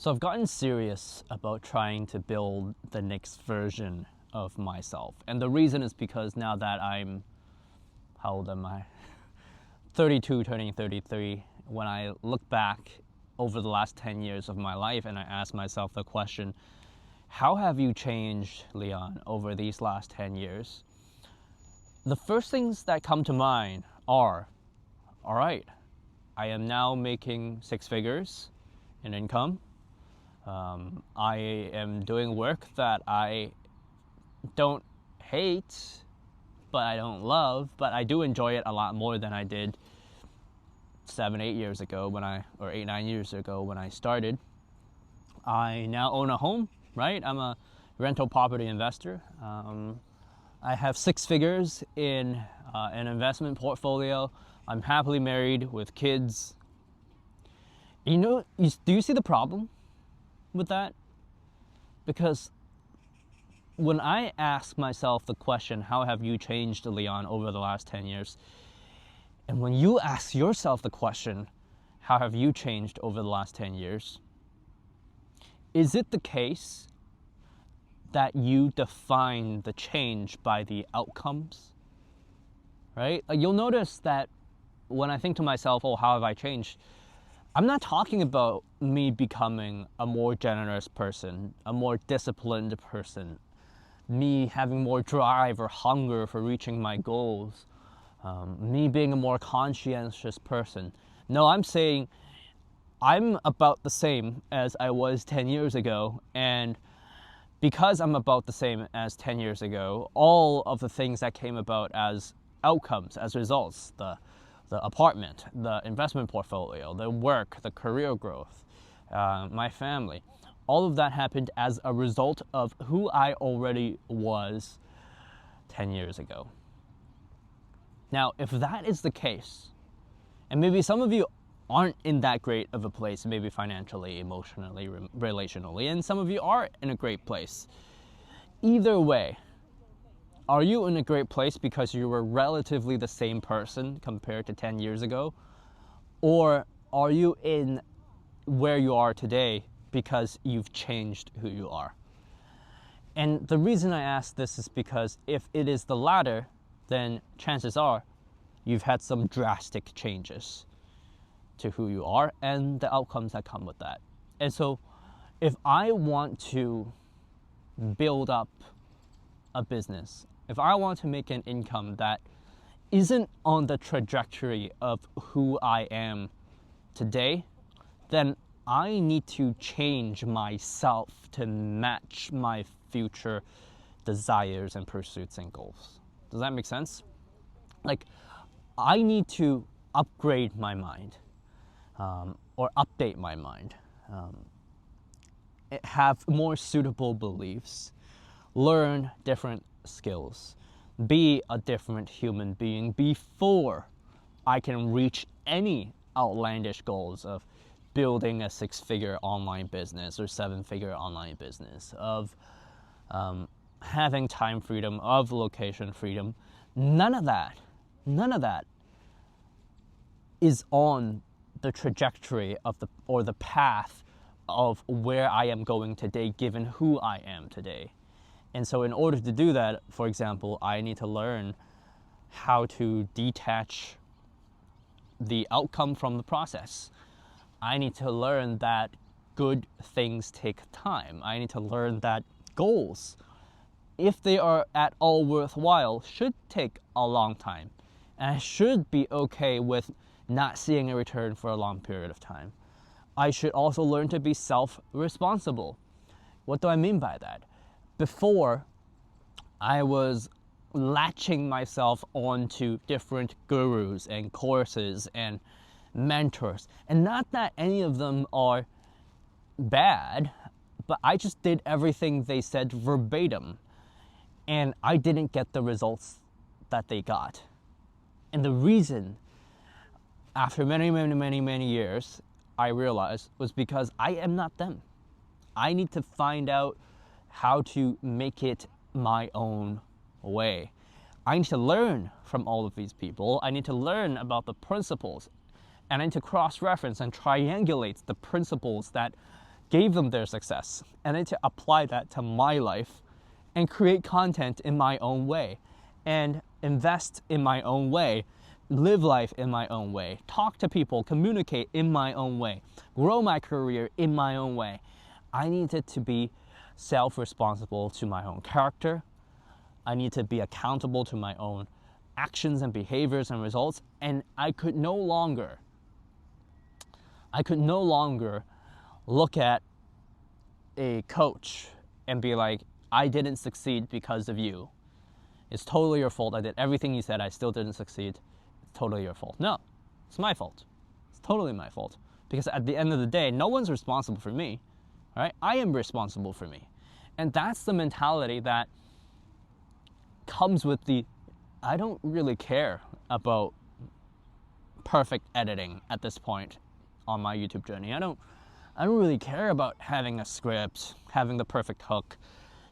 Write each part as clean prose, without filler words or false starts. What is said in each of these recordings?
So I've gotten serious about trying to build the next version of myself. And the reason is because now that how old am I? 32, turning 33. When I look back over the last 10 years of my life and I ask myself the question, how have you changed, Leon, over these last 10 years? The first things that come to mind are, all right, I am now making 6 figures in income. I am doing work that I don't hate, but I don't love, but I do enjoy it a lot more than I did 7-8 years ago or 8-9 years ago when I started. I now own a home, right? I'm a rental property investor. I have 6 figures in an investment portfolio. I'm happily married with kids. Do you see the problem with that? Because when I ask myself the question, how have you changed, Leon, over the last 10 years? And when you ask yourself the question, how have you changed over the last 10 years? Is it the case that you define the change by the outcomes? Right? You'll notice that when I think to myself, oh, how have I changed? I'm not talking about me becoming a more generous person, a more disciplined person, me having more drive or hunger for reaching my goals, me being a more conscientious person. No, I'm saying I'm about the same as I was 10 years ago, and because I'm about the same as 10 years ago, all of the things that came about as outcomes, as results, the apartment, the investment portfolio, the work, the career growth, my family, all of that happened as a result of who I already was 10 years ago. Now, if that is the case, and maybe some of you aren't in that great of a place, maybe financially, emotionally, relationally, and some of you are in a great place. Either way, are you in a great place because you were relatively the same person compared to 10 years ago? Or are you in where you are today because you've changed who you are? And the reason I ask this is because if it is the latter, then chances are you've had some drastic changes to who you are and the outcomes that come with that. And so if I want to build up a business, if I want to make an income that isn't on the trajectory of who I am today, then I need to change myself to match my future desires and pursuits and goals. Does that make sense? Like, I need to upgrade my mind, or update my mind, have more suitable beliefs, learn different skills, be a different human being before I can reach any outlandish goals of building a 6-figure online business or 7-figure online business, of having time freedom, of location freedom. None of that is on the trajectory of the path of where I am going today, given who I am today. And so in order to do that, for example, I need to learn how to detach the outcome from the process. I need to learn that good things take time. I need to learn that goals, if they are at all worthwhile, should take a long time. And I should be okay with not seeing a return for a long period of time. I should also learn to be self-responsible. What do I mean by that? Before, I was latching myself onto different gurus and courses and mentors. And not that any of them are bad, but I just did everything they said verbatim. And I didn't get the results that they got. And the reason, after many years, I realized was because I am not them. I need to find out how to make it my own way. I need to learn from all of these people. I need to learn about the principles, and I need to cross-reference and triangulate the principles that gave them their success, and then to apply that to my life and create content in my own way and invest in my own way, live life in my own way, talk to people, communicate in my own way, grow my career in my own way. I needed to be self-responsible to my own character. I need to be accountable to my own actions and behaviors and results, and I could no longer look at a coach and be like, I didn't succeed because of you. It's totally your fault. I did everything you said. I still didn't succeed. It's totally your fault. No, it's my fault. It's totally my fault. Because at the end of the day, no one's responsible for me, right? I am responsible for me. And that's the mentality that comes with the, I don't really care about perfect editing at this point on my YouTube journey. I don't really care about having a script, having the perfect hook,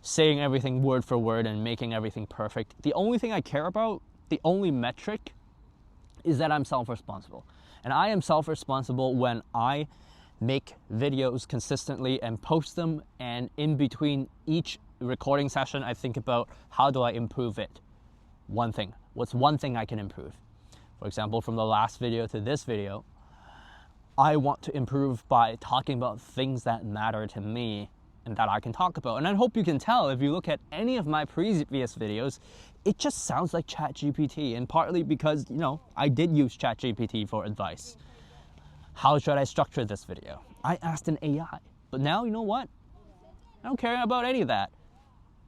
saying everything word for word and making everything perfect. The only thing I care about, the only metric, is that I'm self-responsible. And I am self-responsible when I make videos consistently and post them, and in between each recording session, I think about how do I improve it. One thing. What's one thing I can improve? For example, from the last video to this video, I want to improve by talking about things that matter to me and that I can talk about. And I hope you can tell, if you look at any of my previous videos, it just sounds like ChatGPT, and partly because, I did use ChatGPT for advice. How should I structure this video? I asked an AI, but now, you know what? I don't care about any of that.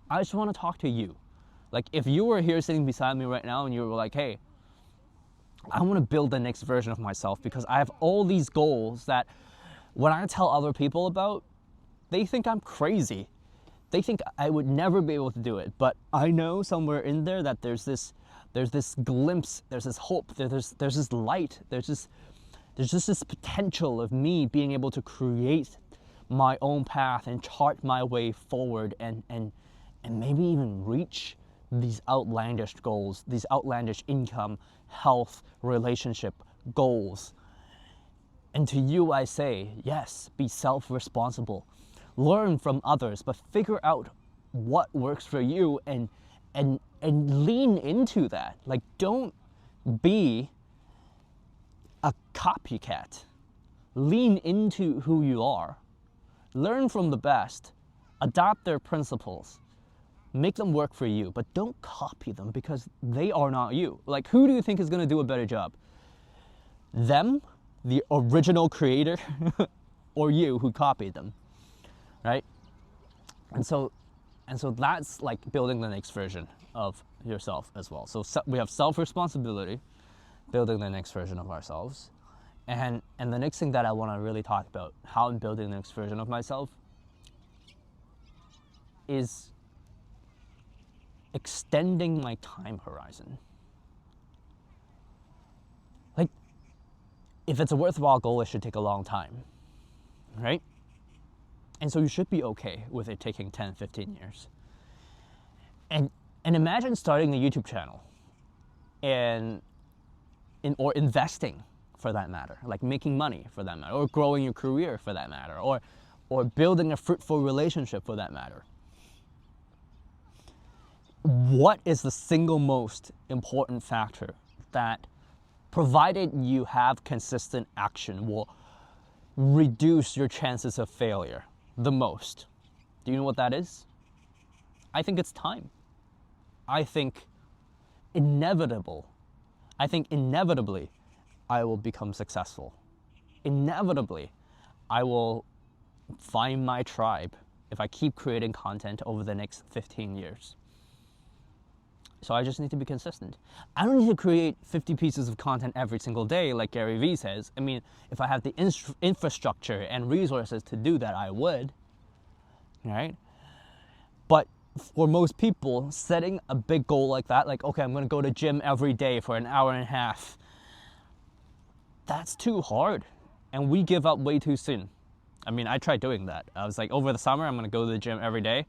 I just want to talk to you. Like, if you were here sitting beside me right now and you were like, hey, I want to build the next version of myself because I have all these goals that when I tell other people about, they think I'm crazy. They think I would never be able to do it. But I know somewhere in there that there's this glimpse, there's this hope, there's this light, there's just this potential of me being able to create my own path and chart my way forward and maybe even reach these outlandish goals, these outlandish income, health, relationship goals. And to you I say, yes, be self-responsible. Learn from others, but figure out what works for you and lean into that. Like, don't be a copycat. Lean into who you are. Learn from the best. Adopt their principles. Make them work for you, but don't copy them because they are not you. Like, who do you think is going to do a better job? Them, the original creator, or you who copied them, right? And so that's like building the next version of yourself as well. So we have self-responsibility, building the next version of ourselves. And the next thing that I want to really talk about, how I'm building the next version of myself, is extending my time horizon. Like, if it's a worthwhile goal, it should take a long time, right? And so you should be okay with it taking 10, 15 years. And imagine starting a YouTube channel or investing for that matter, like making money for that matter, or growing your career for that matter, or building a fruitful relationship for that matter. What is the single most important factor that, provided you have consistent action, will reduce your chances of failure the most? Do you know what that is? I think it's time. I think inevitably, I will become successful. Inevitably, I will find my tribe if I keep creating content over the next 15 years. So I just need to be consistent. I don't need to create 50 pieces of content every single day like Gary Vee says. I mean, if I have the infrastructure and resources to do that, I would, right? But for most people, setting a big goal like that, like, okay, I'm gonna go to gym every day for an hour and a half, that's too hard. And we give up way too soon. I mean, I tried doing that. I was like, over the summer, I'm gonna go to the gym every day.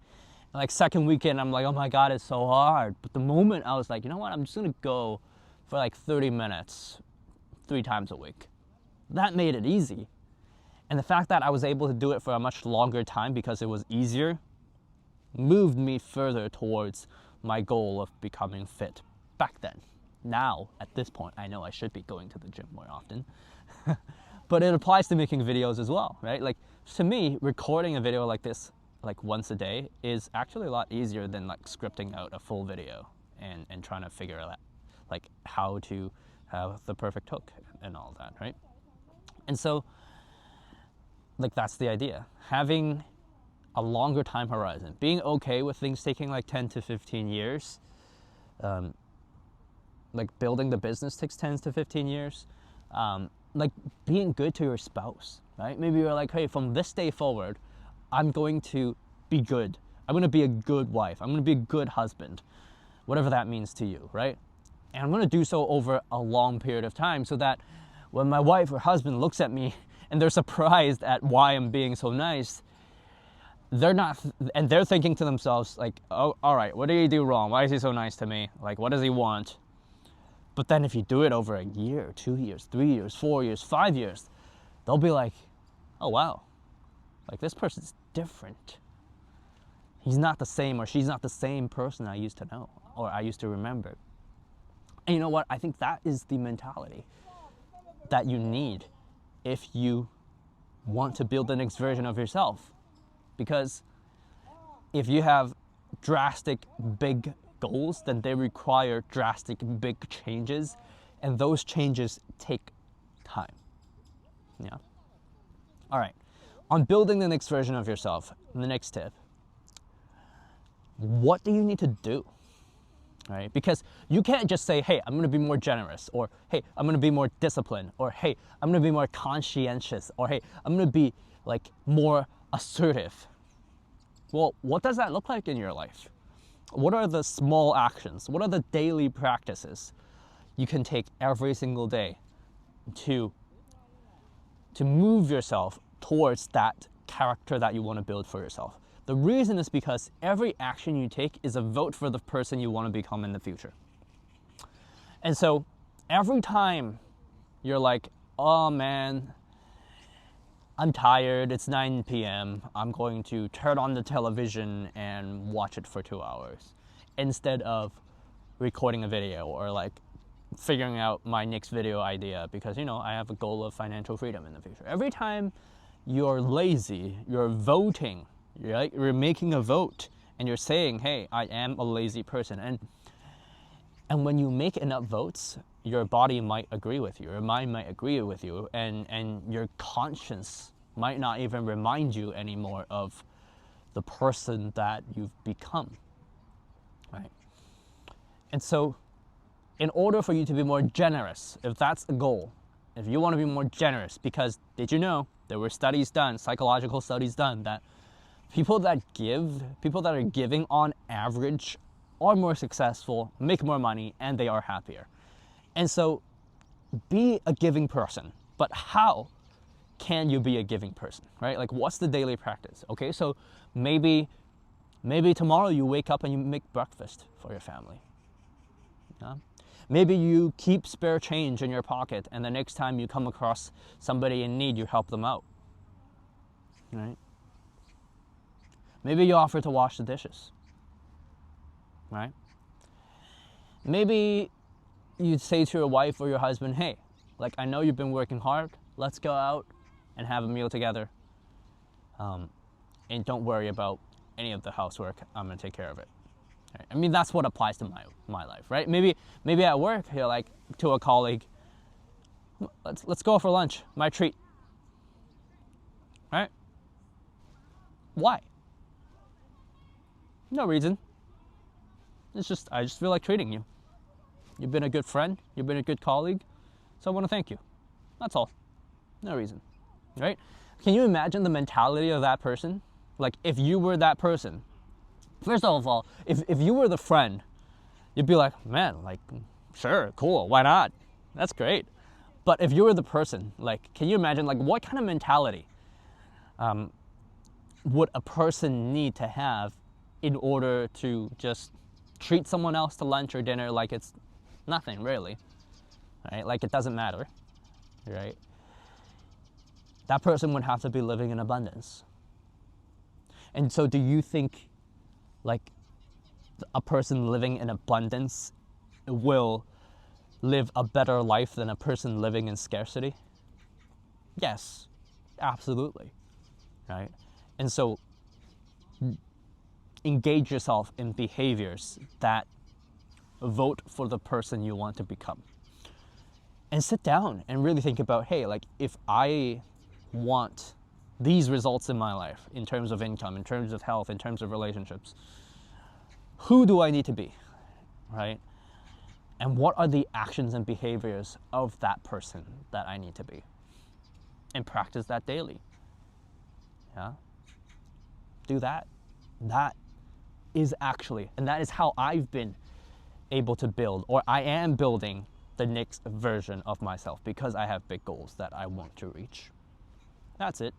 Like, second weekend, I'm like, oh my God, it's so hard. But the moment I was like, you know what, I'm just gonna go for like 30 minutes, 3 times a week. That made it easy. And the fact that I was able to do it for a much longer time because it was easier moved me further towards my goal of becoming fit back then. Now, at this point, I know I should be going to the gym more often. But it applies to making videos as well, right? Like, to me, recording a video like this, like once a day, is actually a lot easier than like scripting out a full video and trying to figure out like how to have the perfect hook and all that, right? And so, like, that's the idea. Having a longer time horizon, being okay with things taking like 10 to 15 years, like building the business takes 10 to 15 years, like being good to your spouse, right? Maybe you're like, hey, from this day forward, I'm going to be good. I'm going to be a good wife. I'm going to be a good husband, whatever that means to you, right? And I'm going to do so over a long period of time so that when my wife or husband looks at me and they're surprised at why I'm being so nice, they're thinking to themselves like, oh, all right, what did he do wrong? Why is he so nice to me? Like, what does he want? But then if you do it over a year, 2 years, 3 years, 4 years, 5 years, they'll be like, oh wow, like this person's different. He's not the same, or she's not the same person I used to know or I used to remember. And you know what? I think that is the mentality that you need if you want to build the next version of yourself. Because if you have drastic big goals, then they require drastic big changes, and those changes take time. Yeah. All right. On building the next version of yourself, the next tip, what do you need to do? Right? Because you can't just say, hey, I'm going to be more generous, or hey, I'm going to be more disciplined, or hey, I'm going to be more conscientious, or hey, I'm going to be like more assertive. Well, what does that look like in your life? What are the small actions? What are the daily practices you can take every single day to move yourself towards that character that you want to build for yourself? The reason is because every action you take is a vote for the person you want to become in the future. And so every time you're like, oh man, I'm tired, it's 9 p.m., I'm going to turn on the television and watch it for 2 hours, instead of recording a video or like figuring out my next video idea, because, you know, I have a goal of financial freedom in the future. Every time you're lazy, you're voting, right? You're making a vote and you're saying, hey, I am a lazy person. And when you make enough votes, your body might agree with you, your mind might agree with you, and your conscience might not even remind you anymore of the person that you've become, right? And so in order for you to be more generous, if that's a goal, if you want to be more generous, because did you know there were studies done, psychological studies done, that people that are giving on average are more successful, make more money, and they are happier. And so be a giving person. But how can you be a giving person, right? Like, what's the daily practice? Okay, so maybe tomorrow you wake up and you make breakfast for your family. Yeah? Maybe you keep spare change in your pocket, and the next time you come across somebody in need, you help them out, right? Maybe you offer to wash the dishes, right? Maybe you say to your wife or your husband, hey, like, I know you've been working hard, let's go out and have a meal together, and don't worry about any of the housework, I'm gonna take care of it. Right? I mean, that's what applies to my life, right? Maybe at work, you're like to a colleague, let's go for lunch, my treat, right? Why? No reason. It's just, I just feel like treating you. You've been a good friend, you've been a good colleague, so I want to thank you. That's all. No reason, right? Can you imagine the mentality of that person? Like, if you were that person, first of all, if you were the friend, you'd be like, man, like, sure, cool, why not? That's great. But if you were the person, like, can you imagine, like, what kind of mentality would a person need to have in order to just treat someone else to lunch or dinner like it's nothing, really, right? Like, it doesn't matter, right? that person would have to be living in abundance. And so do you think like a person living in abundance will live a better life than a person living in scarcity? Yes, absolutely, right? And so engage yourself in behaviors that vote for the person you want to become. And sit down and really think about, hey, like if I want these results in my life, in terms of income, in terms of health, in terms of relationships, who do I need to be, right? And what are the actions and behaviors of that person that I need to be? And practice that daily. Yeah? Do that. That is actually, and that is how I've been able to build, or I am building the next version of myself, because I have big goals that I want to reach. That's it.